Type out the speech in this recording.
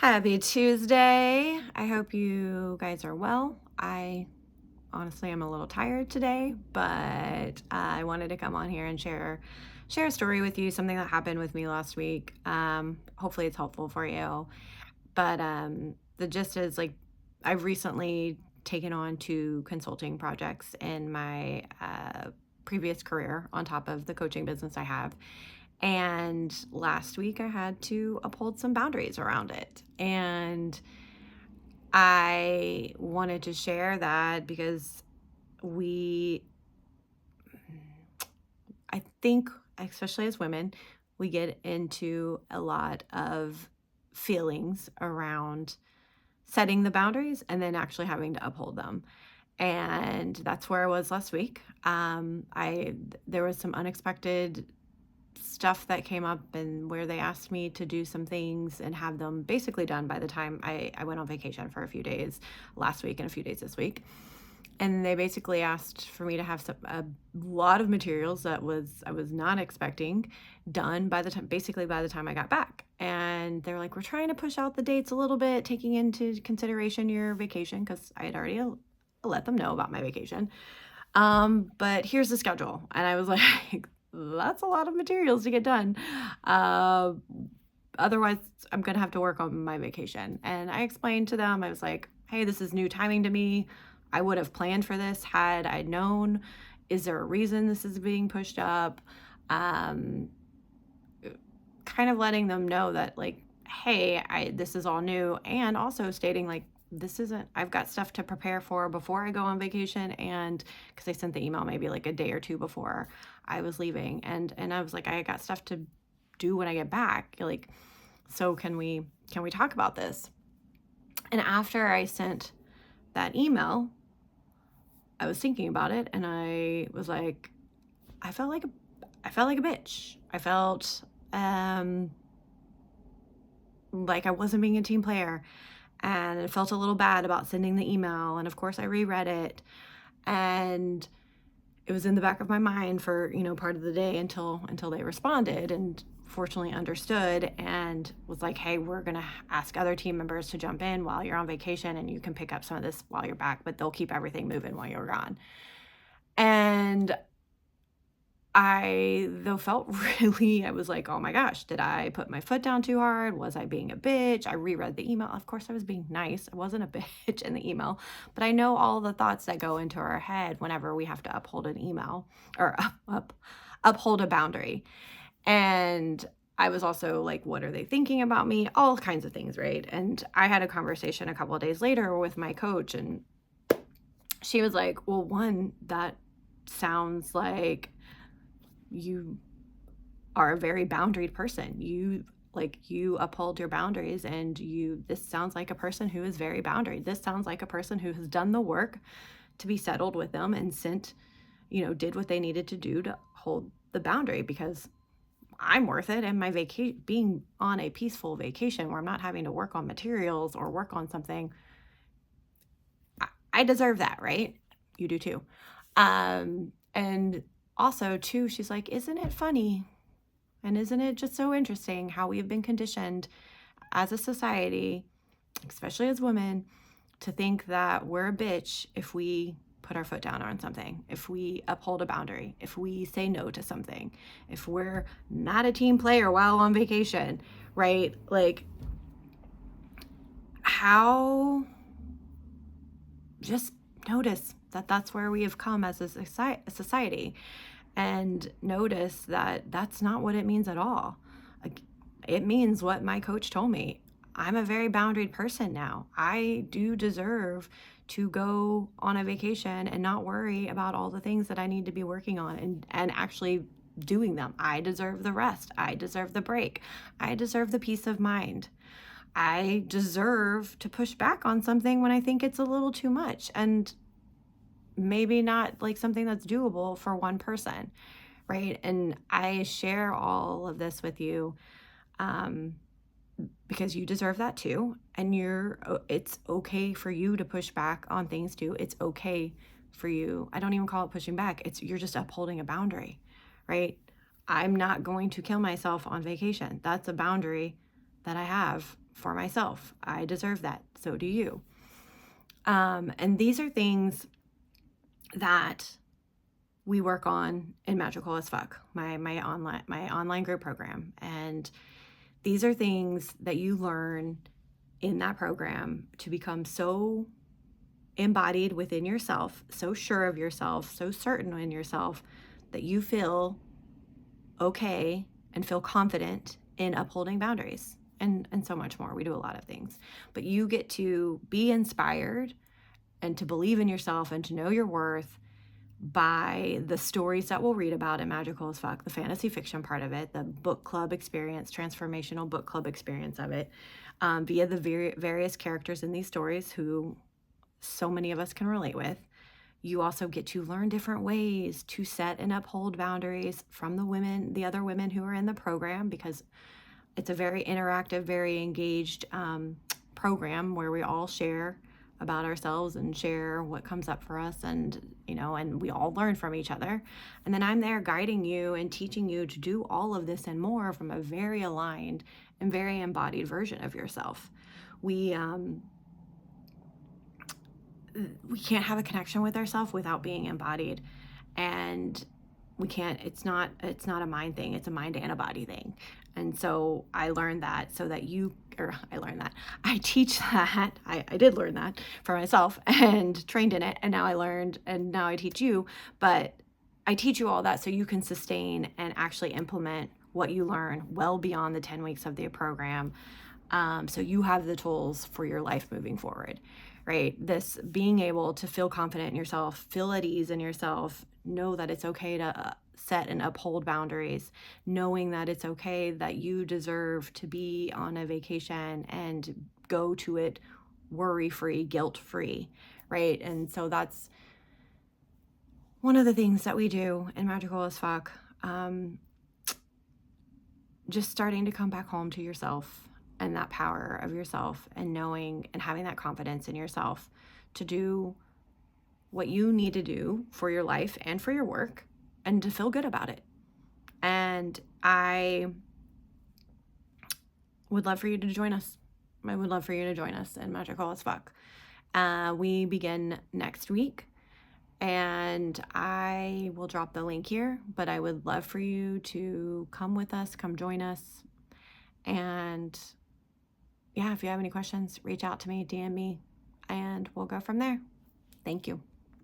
Happy Tuesday. I hope you guys are well. I honestly am a little tired today, but I wanted to come on here and share a story with you, something that happened with me last week. Hopefully it's helpful for you. But the gist is like I've recently taken on 2 consulting projects in my previous career on top of the coaching business I have. And last week I had to uphold some boundaries around it. And I wanted to share that because we, I think, especially as women, we get into a lot of feelings around setting the boundaries and then actually having to uphold them. And that's where I was last week. There was some unexpected stuff that came up and where they asked me to do some things and have them basically done by the time I went on vacation for a few days last week and a few days this week. And they basically asked for me to have a lot of materials that I was not expecting done by the time I got back. And they're like, we're trying to push out the dates a little bit, taking into consideration your vacation, because I had already let them know about my vacation. But here's the schedule. And I was like, that's a lot of materials to get done. Otherwise, I'm going to have to work on my vacation. And I explained to them, I was like, hey, this is new timing to me. I would have planned for this had I known. Is there a reason this is being pushed up? Kind of letting them know that, like, hey, this is all new. And also stating, like, I've got stuff to prepare for before I go on vacation. And because I sent the email maybe like a day or two before I was leaving. And I was like, I got stuff to do when I get back. Like, so can we talk about this? And after I sent that email, I was thinking about it and I was like, I felt like a bitch. I felt like I wasn't being a team player. And I felt a little bad about sending the email. And of course I reread it. And it was in the back of my mind for, part of the day until they responded and fortunately understood and was like, hey, we're going to ask other team members to jump in while you're on vacation and you can pick up some of this while you're back, but they'll keep everything moving while you're gone. And I was like, oh my gosh, did I put my foot down too hard? Was I being a bitch? I reread the email. Of course I was being nice. I wasn't a bitch in the email, but I know all the thoughts that go into our head whenever we have to uphold an email or uphold a boundary. And I was also like, what are they thinking about me? All kinds of things, right? And I had a conversation a couple of days later with my coach and she was like, well, one, that sounds like you are a very boundaried person. You uphold your boundaries and this sounds like a person who is very boundaried. This sounds like a person who has done the work to be settled with them and did what they needed to do to hold the boundary, because I'm worth it. And my being on a peaceful vacation where I'm not having to work on materials or work on something, I deserve that, right? You do too. And also too, she's like, isn't it funny? And isn't it just so interesting how we have been conditioned as a society, especially as women, to think that we're a bitch if we put our foot down on something, if we uphold a boundary, if we say no to something, if we're not a team player while on vacation, right? Like, how, just notice that that's where we have come as a society, and notice that that's not what it means at all. Like, it means what my coach told me. I'm a very boundaried person now. I do deserve to go on a vacation and not worry about all the things that I need to be working on and actually doing them. I deserve the rest. I deserve the break. I deserve the peace of mind. I deserve to push back on something when I think it's a little too much and maybe not like something that's doable for one person, right? And I share all of this with you because you deserve that too. And it's okay for you to push back on things too. It's okay for you. I don't even call it pushing back. You're just upholding a boundary, right? I'm not going to kill myself on vacation. That's a boundary that I have for myself. I deserve that. So do you. And these are things that we work on in Magical as Fuck, my online group program. And these are things that you learn in that program to become so embodied within yourself, so sure of yourself, so certain in yourself that you feel okay and feel confident in upholding boundaries and so much more. We do a lot of things, but you get to be inspired and to believe in yourself and to know your worth by the stories that we'll read about in Magical as Fuck, the fantasy fiction part of it, the book club experience, transformational book club experience of it, via the various characters in these stories who so many of us can relate with. You also get to learn different ways to set and uphold boundaries from the other women who are in the program, because it's a very interactive, very engaged program where we all share about ourselves and share what comes up for us, and and we all learn from each other. And then I'm there guiding you and teaching you to do all of this and more from a very aligned and very embodied version of yourself. We can't have a connection with ourselves without being embodied, and we can't, it's not a mind thing, it's a mind and a body thing. And so I learned that so that I teach that. I did learn that for myself and trained in it, and now I teach you. But I teach you all that so you can sustain and actually implement what you learn well beyond the 10 weeks of the program, so you have the tools for your life moving forward, right? This being able to feel confident in yourself, feel at ease in yourself, know that it's okay to set and uphold boundaries, knowing that it's okay that you deserve to be on a vacation and go to it worry-free, guilt-free, right? And so that's one of the things that we do in Magical as Fuck. Just starting to come back home to yourself and that power of yourself, and knowing and having that confidence in yourself to do what you need to do for your life and for your work, and to feel good about it. And I would love for you to join us. I would love for you to join us in Magical as Fuck. We begin next week, and I will drop the link here, but I would love for you to come with us, come join us. And yeah, if you have any questions, reach out to me, DM me, and we'll go from there. Thank you.